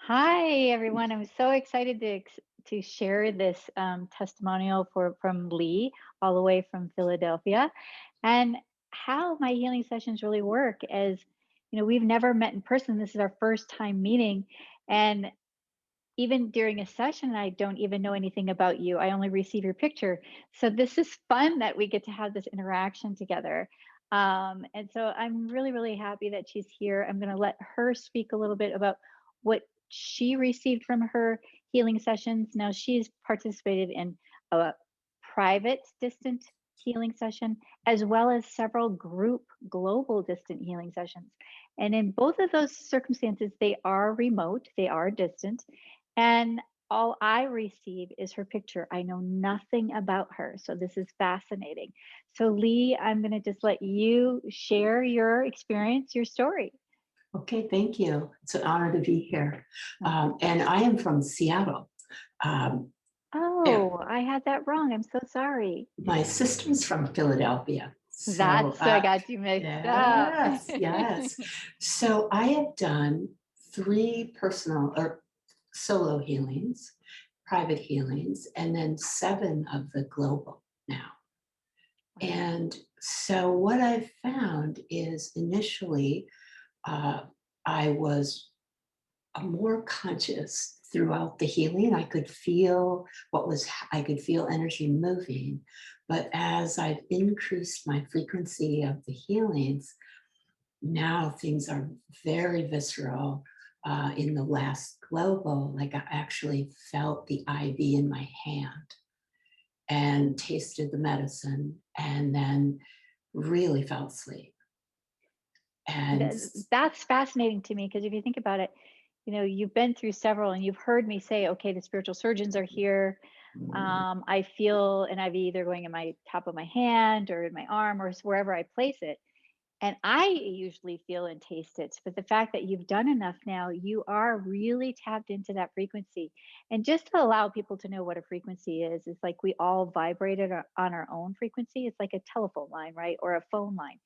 Hi, everyone. I'm so excited to share this testimonial from Lee, all the way from Philadelphia, and how my healing sessions really work. As you know, we've never met in person. This is our first time meeting, and even during a session, I don't even know anything about you. I only receive your picture. So this is fun that we get to have this interaction together. And so I'm really, really happy that she's here. I'm going to let her speak a little bit about what she received from her healing sessions. Now, she's participated in a private distant healing session, as well as several group global distant healing sessions. And in both of those circumstances, they are remote, they are distant. And all I receive is her picture. I know nothing about her. So this is fascinating. So, Lee, I'm going to just let you share your experience, your story. Okay, thank you. It's an honor to be here. Oh, And I am from Seattle. Yeah, oh, I had that wrong. I'm so sorry. my sister's from Philadelphia. So, That's I got you mixed up. yes, yes. So I have done three personal or solo healings, private healings, and then seven of the global now. Wow. And so what I've found is initially uh, I was more conscious throughout the healing. I could feel energy moving. But as I've increased my frequency of the healings, now things are very visceral. In the last global, like I actually felt the IV in my hand and tasted the medicine and then really fell asleep. And That's fascinating to me because if you think about it, you've been through several and you've heard me say, okay, the spiritual surgeons are here. I feel an IV either going in my top of my hand or in my arm or wherever I place it. And I usually feel and taste it. But the fact that you've done enough now, you are really tapped into that frequency. And just to allow people to know what a frequency is, it's like we all vibrated on our own frequency. It's like a telephone line, right? Or a phone line.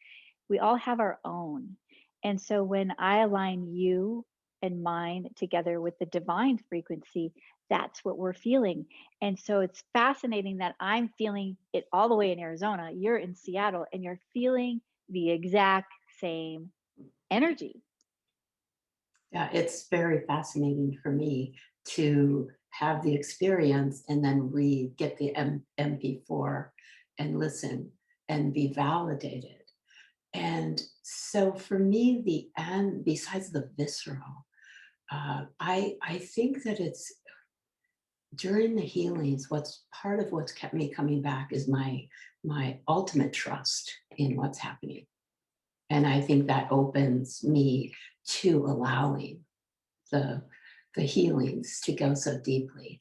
We all have our own. And so when I align you and mine together with the divine frequency, that's what we're feeling. And so it's fascinating that I'm feeling it all the way in Arizona. You're in Seattle and you're feeling the exact same energy. yeah, it's very fascinating for me to have the experience and then get the MP4 and listen and be validated. And so for me, the end, besides the visceral, I think that it's during the healings, what's part of what's kept me coming back is my ultimate trust in what's happening. And I think that opens me to allowing the the healings to go so deeply.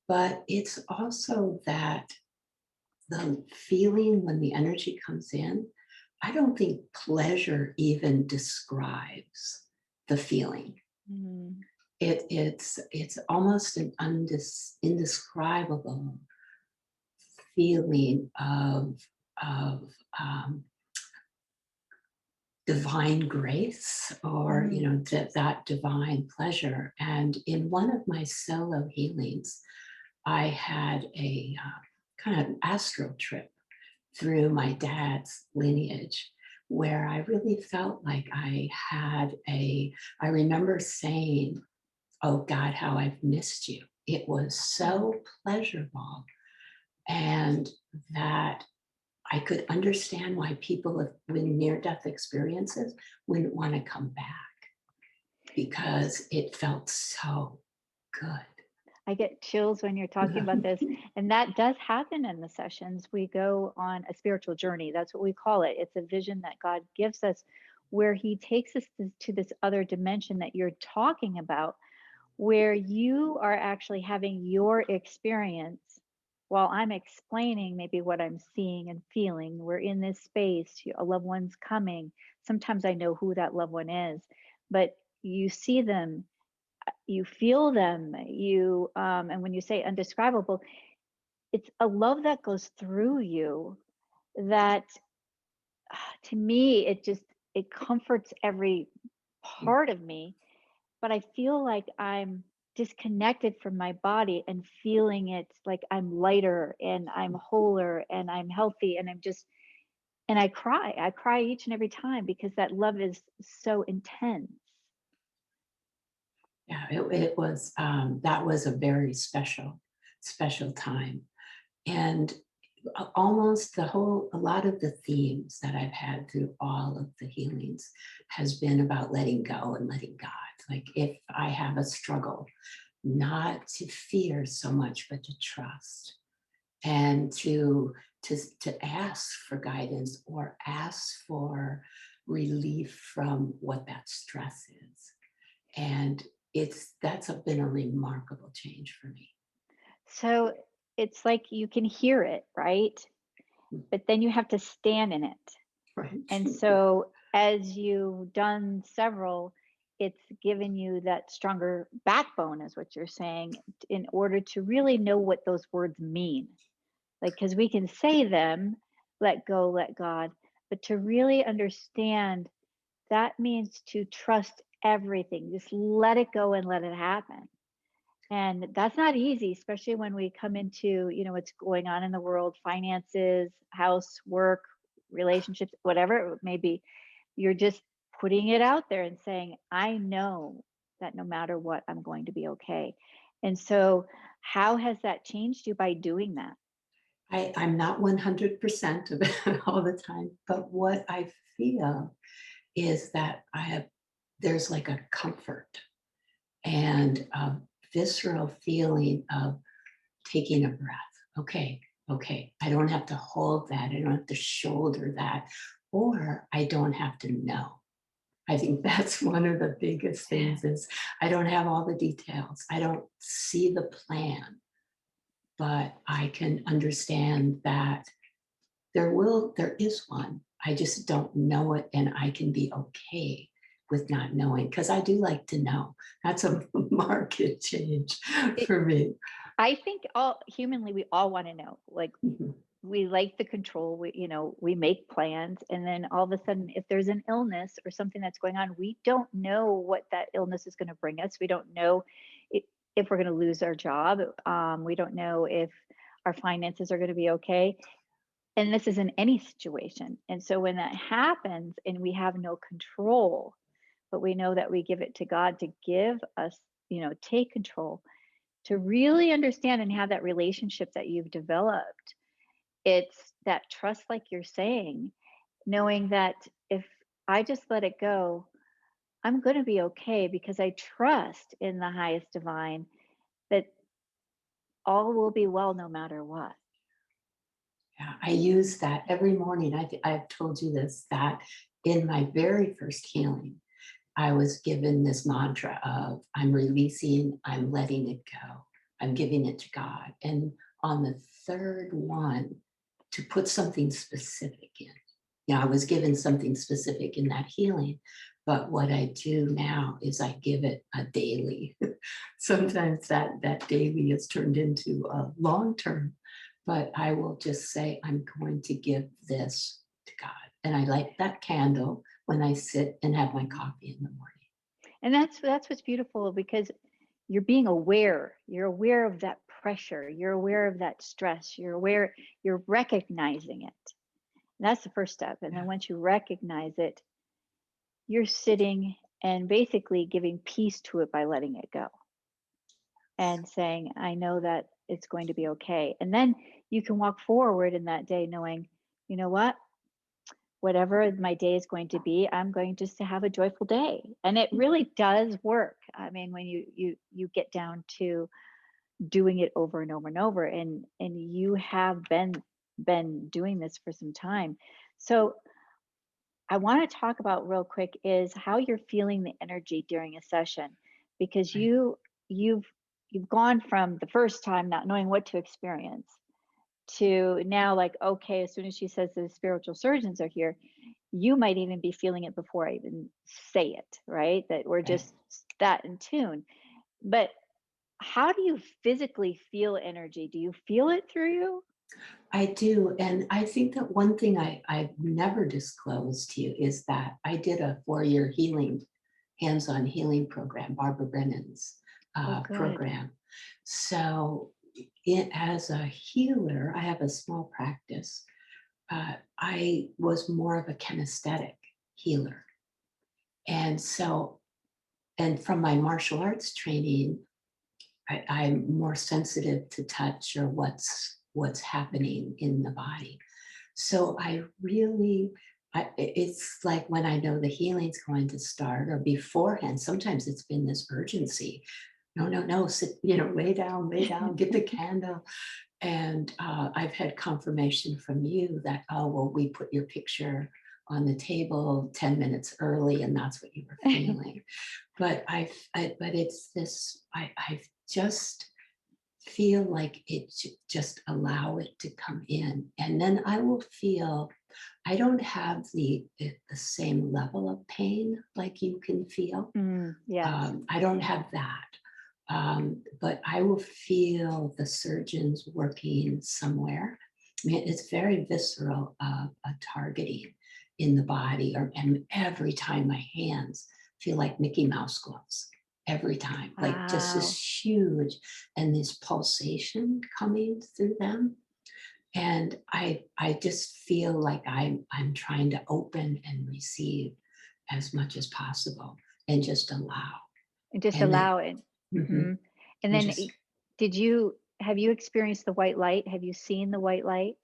But it's also that the feeling when the energy comes in, I don't think pleasure even describes the feeling. Mm. It's almost an indescribable feeling of divine grace, or Mm. that divine pleasure. And in one of my solo healings, I had a kind of astral trip through my dad's lineage where I really felt like I remember saying, oh God, how I've missed you. It was Mm. so pleasurable. And that I could understand why people with near death experiences wouldn't want to come back because it felt so good. I get chills when you're talking about this. And that does happen in the sessions. We go on a spiritual journey. That's what we call it. It's a vision that God gives us where He takes us to this other dimension that you're talking about, where you are actually having your experience while I'm explaining maybe what I'm seeing and feeling. We're in this space, a loved one's coming. Sometimes I know who that loved one is, but you see them, you feel them, and when you say undescribable, it's a love that goes through you that to me it comforts every part of me. but I feel like I'm disconnected from my body and feeling it like I'm lighter and I'm wholer and I'm healthy and I'm just and I cry. I cry each and every time because that love is so intense. Yeah, it was, that was a very special, special time. And almost a lot of the themes that I've had through all of the healings has been about letting go and letting God. Like if I have a struggle, not to fear so much, but to trust and to ask for guidance or ask for relief from what that stress is. And been a remarkable change for me. So it's like you can hear it, right? Mm, But then you have to stand in it. right. And so as you've done several, it's given you that stronger backbone, is what you're saying, in order to really know what those words mean. Like, because we can say them, let go, let God, but to really understand, that means to trust everything. Just let it go and let it happen. And that's not easy, especially when we come into, what's going on in the world, finances, house, work, relationships, whatever it may be. You're just putting it out there and saying, I know that no matter what, I'm going to be okay. And so, how has that changed you by doing that? I'm not 100% of it all the time, but what I feel is that there's like a comfort and a visceral feeling of taking a breath. Okay, okay. I don't have to hold that. I don't have to shoulder that, or I don't have to know. I think that's one of the biggest things is I don't have all the details. I don't see the plan, but I can understand that there is one. I just don't know it and I can be okay with not knowing because I do like to know. That's a market change It, for me. I think all humanly, we all want to know. Like, Mhm. we like the control. We make plans, and then all of a sudden, if there's an illness or something that's going on, we don't know what that illness is going to bring us. We don't know i- if we're going to lose our job. We don't know if our finances are going to be okay. And this is in any situation. And so when that happens and we have no control, but we know that we give it to God to give us, take control, to really understand and have that relationship that you've developed. It's that trust, like you're saying, knowing that if I just let it go, I'm going to be okay because I trust in the highest divine that all will be well no matter what. Yeah, I use that every morning. I've told you this, that in my very first healing, I was given this mantra of I'm releasing, I'm letting it go, I'm giving it to God. And on the third one, to put something specific in. Yeah, I was given something specific in that healing. But what I do now is I give it a daily. Sometimes that daily is turned into a long term, but I will just say, I'm going to give this to God. And I light that candle when I sit and have my coffee in the morning. And that's what's beautiful, because you're being aware. You're aware of that pressure. You're aware of that stress. You're recognizing it. And that's the first step. And then Yeah. once you recognize it, you're sitting and basically giving peace to it by letting it go and saying, I know that it's going to be okay. And then you can walk forward in that day knowing, you know what? Whatever my day is going to be, I'm going just to have a joyful day. And it really does work. I mean, when you get down to doing it over and over and over, and you have been doing this for some time. So I want to talk about real quick is how you're feeling the energy during a session, because Right. you've you've gone from the first time not knowing what to experience to now, like, okay, as soon as she says the spiritual surgeons are here, you might even be feeling it before I even say it, right? That we're Right. just that in tune. But how do you physically feel energy? Do you feel it through you? I do. And I think that one thing I've never disclosed to you is that I did a 4-year healing hands-on healing program, Barbara Brennan's Oh, good. program. So as a healer, I have a small practice. I was more of a kinesthetic healer. And so, and from my martial arts training, I'm more sensitive to touch or what's happening in the body. So I really, it's like when I know the healing's going to start or beforehand, sometimes it's been this urgency. No, no, no, sit, lay down, get the candle. And I've had confirmation from you that, oh, well, we put your picture on the table 10 minutes early and that's what you were feeling. But but it's this, I just feel like just allow it to come in. And then I will feel, I don't have the same level of pain like you can feel. Yes. I don't have that. But I will feel the surgeons working somewhere. I mean, it's very visceral, a targeting in the body, and every time my hands feel like Mickey Mouse gloves. Every time, like just this Wow. huge and this pulsation coming through them. And I just feel like I'm trying to open and receive as much as possible and just allow. And just And then allow it. mhm, Mhm. And and then just have you experienced the white light? Have you seen the white light?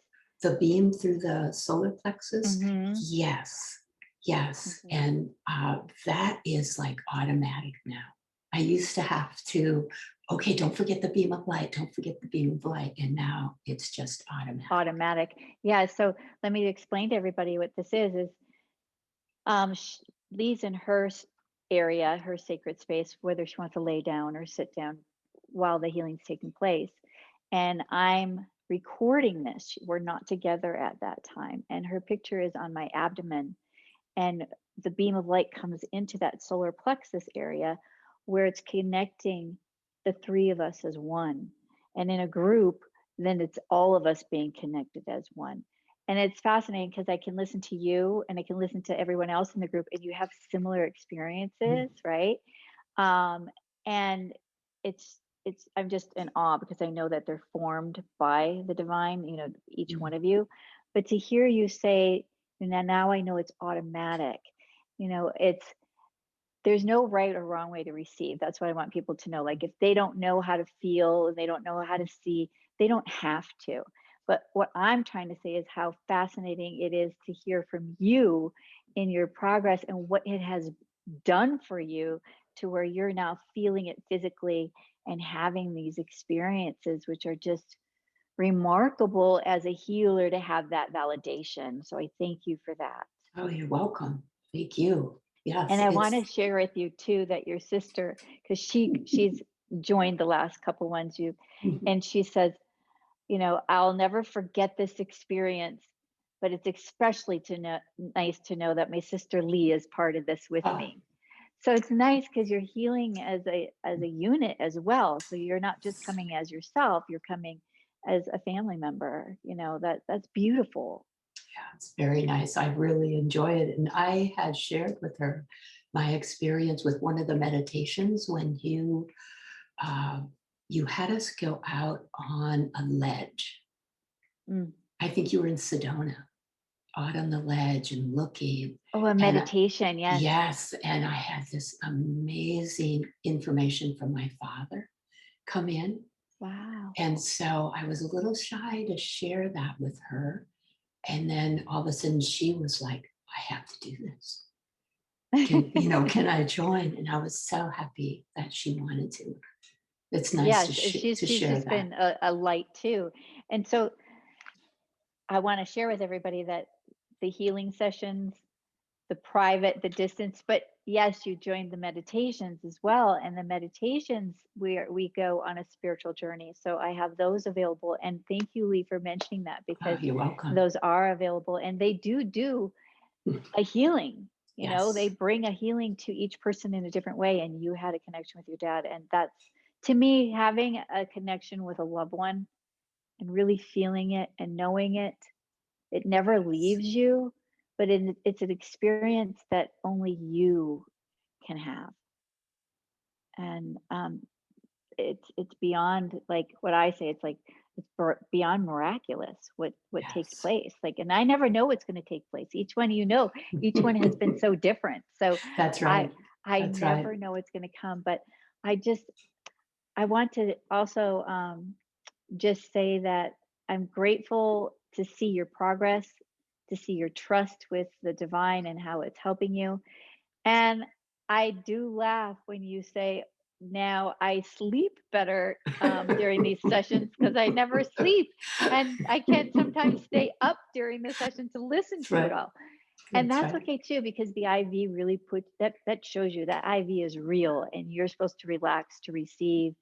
the beam through the solar plexus, Mhm. yes, yes. Mhm. And that is like automatic now. I used to have to, okay, don't forget the beam of light, don't forget the beam of light. And now it's just automatic. Automatic. Yeah, so let me explain to everybody what this is Lee's in her area, her sacred space, whether she wants to lay down or sit down while the healing's taking place. And I'm recording this. We're not together at that time. And her picture is on my abdomen. And the beam of light comes into that solar plexus area where it's connecting the three of us as one. And in a group, then it's all of us being connected as one. And it's fascinating because I can listen to you and I can listen to everyone else in the group, and you have similar Mhm, experiences, right? Um, and I'm just in awe because I know that they're formed by the divine, each mhm, one of you. But to hear you say, now I know it's automatic, it's there's no right or wrong way to receive. That's what I want people to know. Like if they don't know how to feel and they don't know how to see, they don't have to. But what I'm trying to say is how fascinating it is to hear from you in your progress and what it has done for you to where you're now feeling it physically and having these experiences, which are just remarkable as a healer to have that validation. So I thank you for that. oh, you're welcome. Thank you. And Yes, I want to it's share with you too that your sister, because she's joined the last couple ones you, mhm, and she says, I'll never forget this experience, but it's especially nice to know that my sister Lee is part of this with oh, me. So it's nice because you're healing as a unit as well. So you're not just coming as yourself; you're coming as a family member. That's beautiful. yeah, it's very nice. I really enjoy it. And I had shared with her my experience with one of the meditations when uh, you had us go out on a ledge. Mm. I think you were in Sedona, out on the ledge and looking. Oh, a And meditation, yes. yes, and I had this amazing information from my father come in. Wow. And so I was a little shy to share that with her. And then all of a sudden she was like, I have to do this. Can I join? And I was so happy that she wanted to. It's nice Yes, to she's share just that. been a light too. And so I want to share with everybody that the healing sessions, the private, the distance, but yes, you joined the meditations as well. And the meditations we go on a spiritual journey. So I have those available. And thank you, Lee, for mentioning that Oh, because you're welcome. those are available and they do a healing. They Yes. bring a healing to each person in a different way. And you had a connection with your dad. And that's to me, having a connection with a loved one and really feeling it and knowing it, it never leaves you, but it's an experience that only you can have. And it's beyond, like what I say, it's like it's beyond miraculous what takes Yes. place. Like, and I never know what's going to take place. Each one, each one has been so different. So That's I right. I That's right. never know what's going to come. But I just I want to also just say that I'm grateful to see your progress, to see your trust with the divine and how it's helping you. And I do laugh when you say, now I sleep better during these sessions because I never sleep. And I can't sometimes stay up during the session to listen That's to it right. all. And That's that's right. okay too, because the IV really puts that shows you that IV is real and you're supposed to relax to receive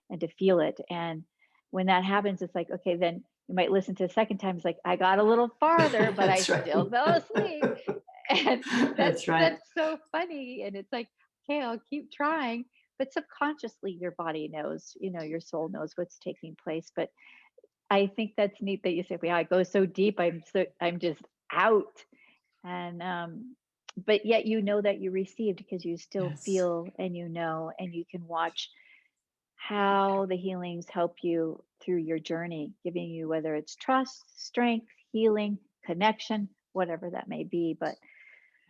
and to feel it. And when that happens, it's like, okay, then you might listen to a second time. It's like, I got a little farther, but I That's right. still fell asleep. And That's right. that's so funny. And it's like, okay, I'll keep trying. But subconsciously your body knows, your soul knows what's taking place. But I think that's neat that you say, yeah, I go so deep, I'm just out. And but yet you know that you received because you still Yes. feel and and you can watch how the healings help you through your journey, giving you whether it's trust, strength, healing, connection, whatever that may be. But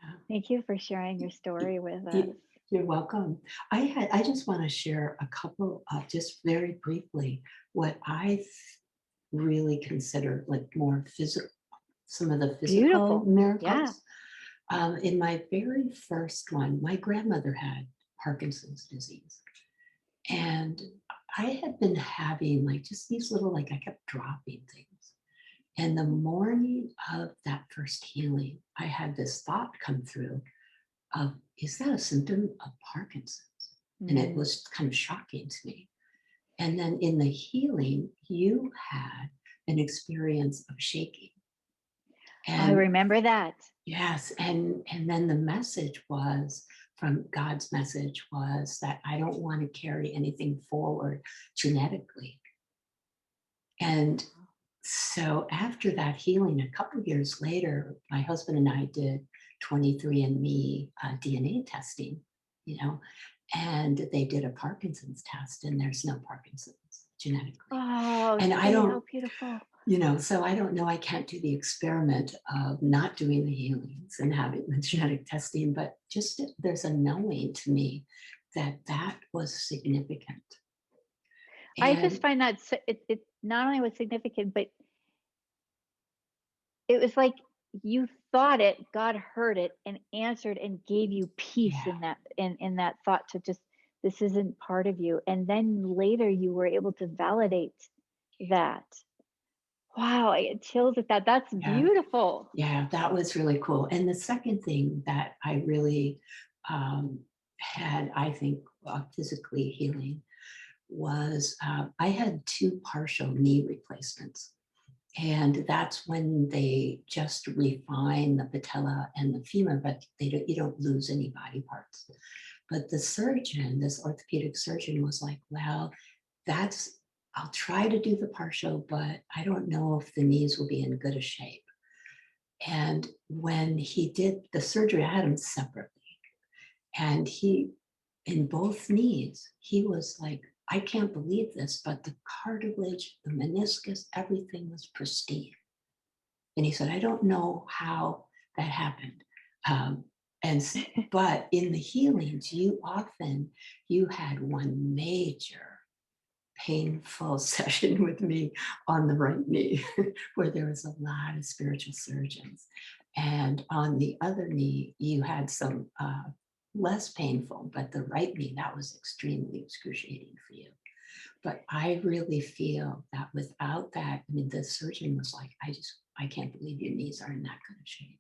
Yeah. thank you for sharing your story with us. You- You're welcome. I just want to share a couple of, just very briefly, what I really consider like more physical, some of the physical Beautiful. Yeah. miracles. In my very first one, my grandmother had Parkinson's disease. And I had been having like just these little, like I kept dropping things. And the morning of that first healing, I had this thought come through of, is that a symptom of Parkinson's? And it Mm. was kind of shocking to me. And then in the healing, you had an experience of shaking. I And remember that. yes, and then the message was from God's message was that I don't want to carry anything forward genetically. And so after that healing, a couple of years later, my husband and I did 23andMe DNA testing, you know, and they did a Parkinson's test, and there's no Parkinson's genetically. Oh, And I see how don't, beautiful. so I don't know, I can't do the experiment of not doing the healings and having the genetic testing, but just there's a knowing to me that that was significant. I just And find that it not only was significant, but it was like you thought it, God heard it and answered and gave you peace yeah, in that thought to just, this isn't part of you. And then later you were able to validate that. Wow, I get chills at that. That's yeah, beautiful. yeah, that was really cool. And the second thing that I really um, had, I think, physically healing was I had two partial knee replacements. And that's when they just refine the patella and the femur, but you don't lose any body parts. But the surgeon, this orthopedic surgeon, was like, well, that's, I'll try to do the partial, but I don't know if the knees will be in good a shape. And when he did the surgery, I had him separately. And in both knees, he was like, I can't believe this, but the cartilage, the meniscus, everything was pristine. And he said, I don't know how that happened. Um, but in the healings, you had one major painful session with me on the right knee, where there was a lot of spiritual surgeons. And on the other knee, you had some less painful, but the right knee, that was extremely excruciating for you. But I really feel that without that, I mean, the surgeon was like, I can't believe your knees are in that good of shape.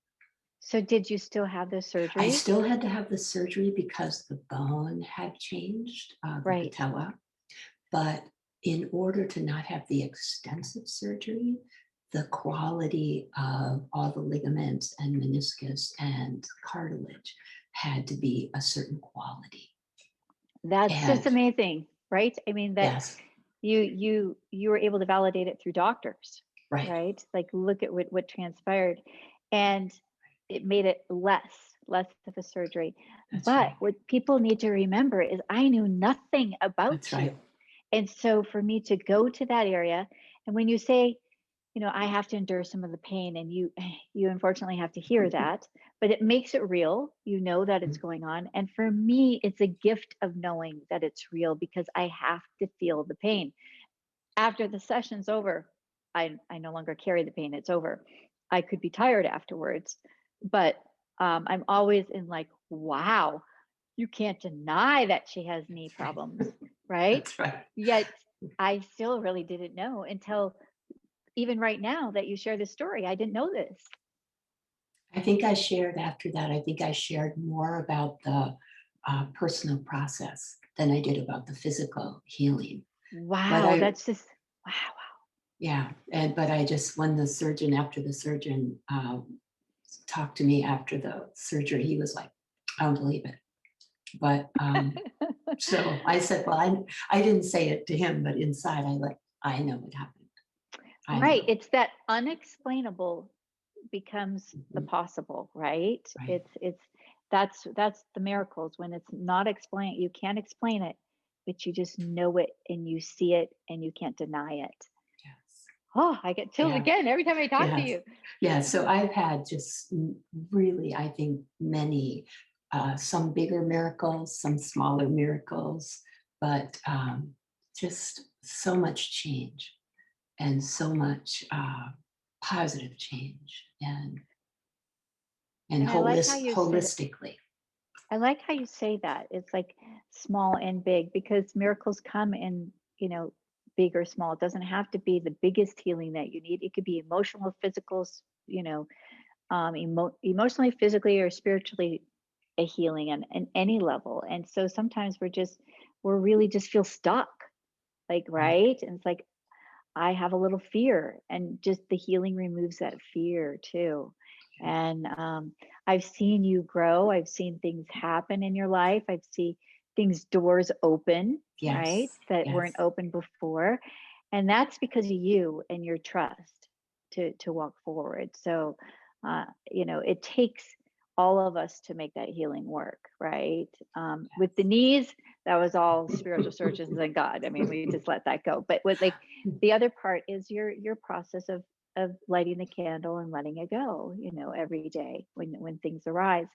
So did you still have the I surgery? still had to have the surgery because the bone had changed, the Right. patella. But in order to not have the extensive surgery, the quality of all the ligaments and meniscus and cartilage had to be a certain quality. That's just And amazing, right? I mean that yes, you were able to validate it through doctors, right. right? Like look at what transpired and it made it less. less of a surgery. That's But right. what people need to remember is I knew nothing That's about you. right. And so for me to go to that area, and when you say, I have to endure some of the pain, and you unfortunately have to hear that, but it makes it real. You know that it's Mm. going on. And for me, it's a gift of knowing that it's real because I have to feel the pain. After the session's over, I no longer carry the pain. It's over. I could be tired afterwards, but I'm always in like, wow, you can't deny that she has knee That's right. problems, right? That's right. Yet I still really didn't know until even right now that you share this story. I didn't know this. I think I shared after that, I think I shared more about the personal process than I did about the physical healing. But Wow, I, that's just wow. yeah, but I just, when the surgeon, after the surgeon talked to me after the surgery, he was like, I don't believe it. But so I said, well, I didn't say it to him, but inside I know it happened. I Right. know. It's that unexplainable becomes the Mhm. possible, right? Right. That's the miracles when it's not explained. You can't explain it, but you just know it and you see it and you can't deny it. Yes. Oh, I get chills Yeah. again every time I talk to Yes. you. Yeah. So I've had just really, I think, many, some bigger miracles, some smaller miracles, but just so much change and so much positive change and And holistically. I like how you say that. It's like small and big because miracles come in, big or small. It doesn't have to be the biggest healing that you need. It could be emotional, physical, emotionally, physically, or spiritually a healing on any level. And so sometimes we're really just feel stuck, like, Right. right? And it's like, I have a little fear, and just the healing removes that fear too. Yes. And I've seen you grow. I've seen things happen in your life. I've seen doors open, right, Yes. that weren't Yes. open before, and that's because of you and your trust to walk forward. So, it takes all of us to make that healing work, right? With the knees, that was all spiritual surgeons and God. I mean, we just let that go. But with like the other part is your process of lighting the candle and letting it go, every day when things arise.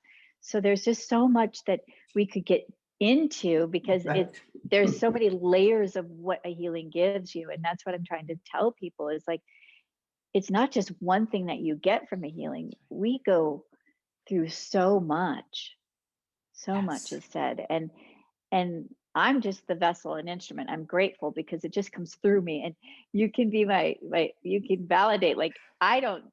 So there's just so much that we could get into because Right. there's so many layers of what a healing gives you. And that's what I'm trying to tell people is like it's not just one thing that you get from a healing. We go through so much Yes. is said, and I'm just the vessel and instrument. I'm grateful because it just comes through me, and you can be my you can validate. Like I don't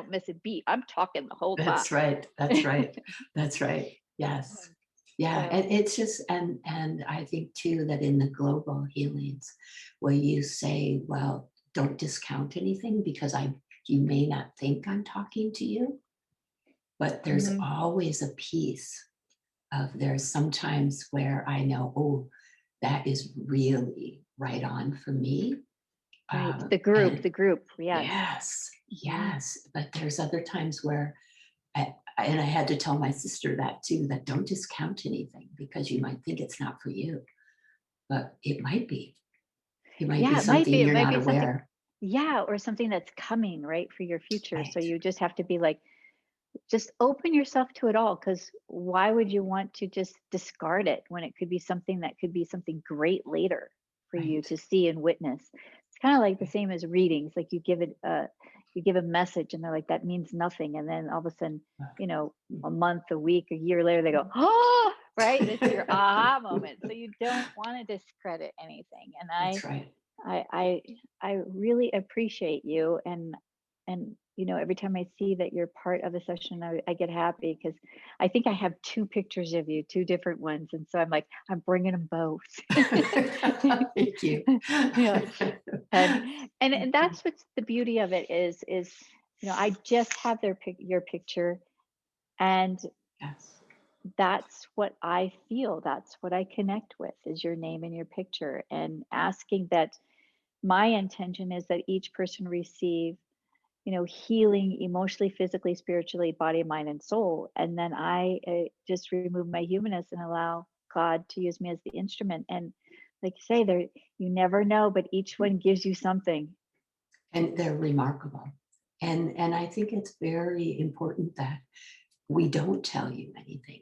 miss a beat. I'm talking the whole time. That's right. That's right. That's right. Yes. Yeah. So And it's just, and I think too that in the global healings where you say, well, don't discount anything because you may not think I'm talking to you, but there's mhm, always a piece of there's sometimes where I know, oh, that is really right on for me. right, And the group, yes. yes, Mhm. yes. But there's other times where and I had to tell my sister that too, that don't discount anything because you might think it's not for you, but it might be. It might be Yeah, it might be. something It you're might not be something. aware. Yeah, or something that's coming right for your future. So Right, you just have to be like, just open yourself to it all. Because why would you want to just discard it when it could be something great later for you right, to see and witness? It's kind of like the right. same as readings. Like you give a message, and they're like, that means nothing, and then all of a sudden, you know, a month, a week, a year later, they go, oh, right. It's your aha moment. So you don't want to discredit anything. And That's right. I I I really appreciate you, and every time I see that you're part of a session, I get happy because I think I have two pictures of you, two different ones, and so I'm like I'm bringing them both. Thank you. Yeah, and and that's what's the beauty of it is I just have your picture, and Yes, that's what I feel. That's what I connect with is your name and your picture, and asking that my intention is that each person receive healing emotionally, physically, spiritually, body, mind, and soul. And then I just remove my humanness and allow God to use me as the instrument. And like you say, there, you never know, but each one gives you something. And they're remarkable. And I think it's very important that we don't tell you anything,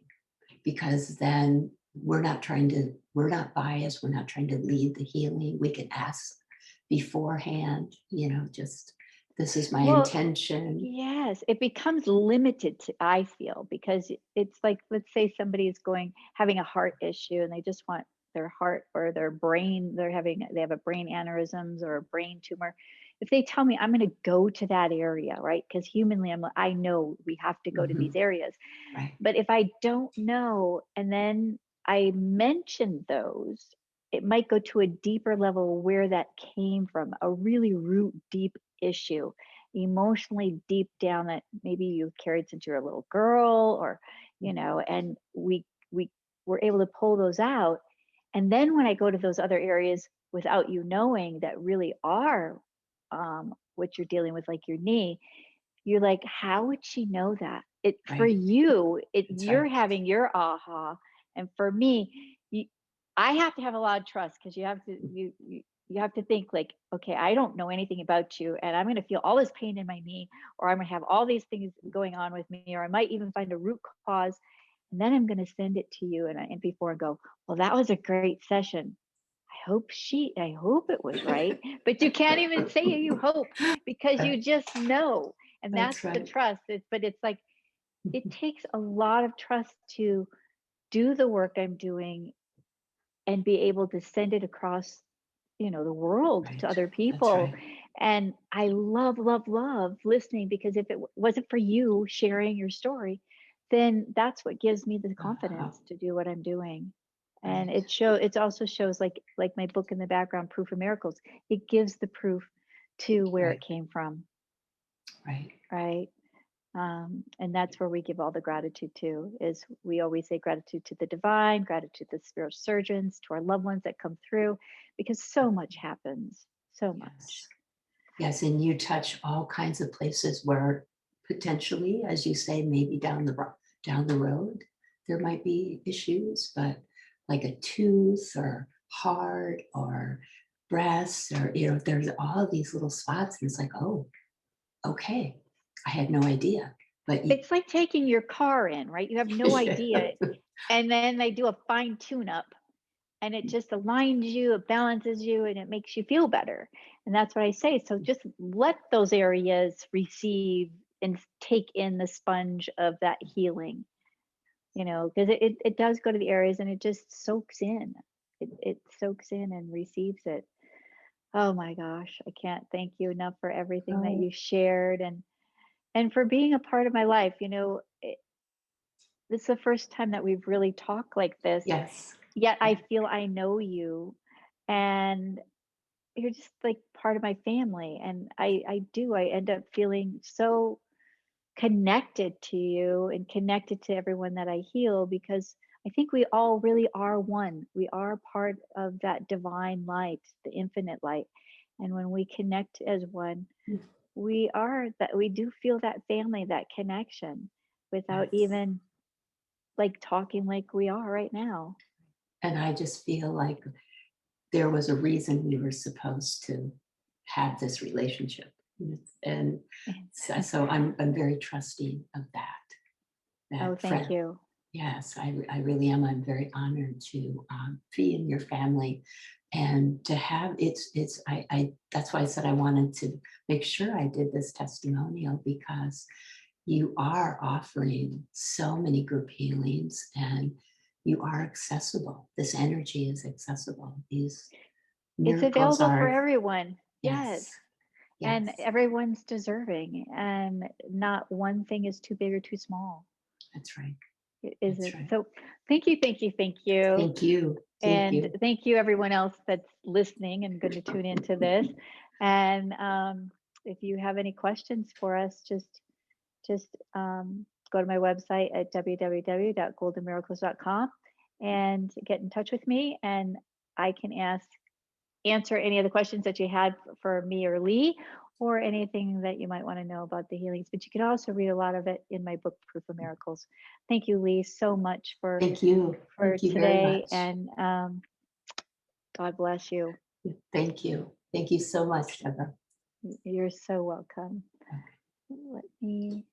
because then we're not biased, we're not trying to lead the healing. We can ask beforehand, just this is my Well, intention. yes, it becomes limited to, I feel, because it's like, let's say somebody is having a heart issue and they just want their heart or their brain, they have a brain aneurysms or a brain tumor. If they tell me I'm going to go to that area, right? Because humanly, I know we have to go to these Mhm. areas. Right, But if I don't know, and then I mention those, it might go to a deeper level where that came from, a really root deep issue, emotionally deep down, that maybe you carried since you were a little girl, or, and we were able to pull those out. And then when I go to those other areas without you knowing that really are what you're dealing with, like your knee, you're like, how would she know that? It for right. you, That's you're right. having your aha, and for me, I have to have a lot of trust, because you have to think like, okay, I don't know anything about you, and I'm going to feel all this pain in my knee, or I'm going to have all these things going on with me, or I might even find a root cause, and then I'm going to send it to you, and before and go, well, that was a great session. I hope it was right. But you can't even say you hope, because you just know. And that's That's the right. trust. But it's like, it takes a lot of trust to do the work I'm doing and be able to send it across, the world to Right. other That's people. right. And I love, love, love listening, because if it wasn't for you sharing your story, then that's what gives me the Uh-huh. confidence to do what I'm doing. And Right. it also shows, like my book in the background, Proof of Miracles. It gives the proof to where it Right. came from, Right. right? And that's where we give all the gratitude to. Is we always say gratitude to the divine, gratitude to the spiritual surgeons, to our loved ones that come through, because so much happens, so much. Yes. Yes, and you touch all kinds of places where potentially, as you say, maybe down the road, there might be issues, but like a tooth or heart or breast, or there's all these little spots, and it's like, oh, okay, I had no idea. But you, It's like taking your car in, right? You have no idea, and then they do a fine tune up, and it just aligns you, it balances you, and it makes you feel better. And that's what I say. So just let those areas receive and take in the sponge of that healing, because it does go to the areas, and it just soaks in. It soaks in and receives it. Oh my gosh, I can't thank you enough for everything that oh, you shared, and for being a part of my life. This is the first time that we've really talked like this, yes, yet I yeah, feel I know you, and you're just like part of my family. And I end up feeling so connected to you and connected to everyone that I heal, because I think we all really are one. We are part of that divine light, the infinite light. And when we connect as one, we do feel that family, that connection, without yes. even like talking like we are right now. And I just feel like there was a reason we were supposed to have this relationship. And so I'm very trusting of Oh, that thank friend. you. Yes, I really am. I'm very honored to be in your family, and to have I that's why I said I wanted to make sure I did this testimonial, because you are offering so many group healings, and you are accessible. This energy is accessible. These It's miracles available for are, everyone. Yes. yes, And yes, everyone's deserving, and not one thing is too big or too small. that's right. Is That's it? right. So thank you, thank you, thank you. Thank you. Thank And you. thank you everyone else that's listening and going to tune into this. And if you have any questions for us, just go to my website at www.goldenmiracles.com and get in touch with me, and I can answer any of the questions that you had for me or Lee, or anything that you might want to know about the healings. But you can also read a lot of it in my book, Proof of Miracles. Thank you, Lee, so much for Thank you. Thank you very today, much. and God bless you. Thank you. Thank you so much, Deborah. You're so welcome. Let me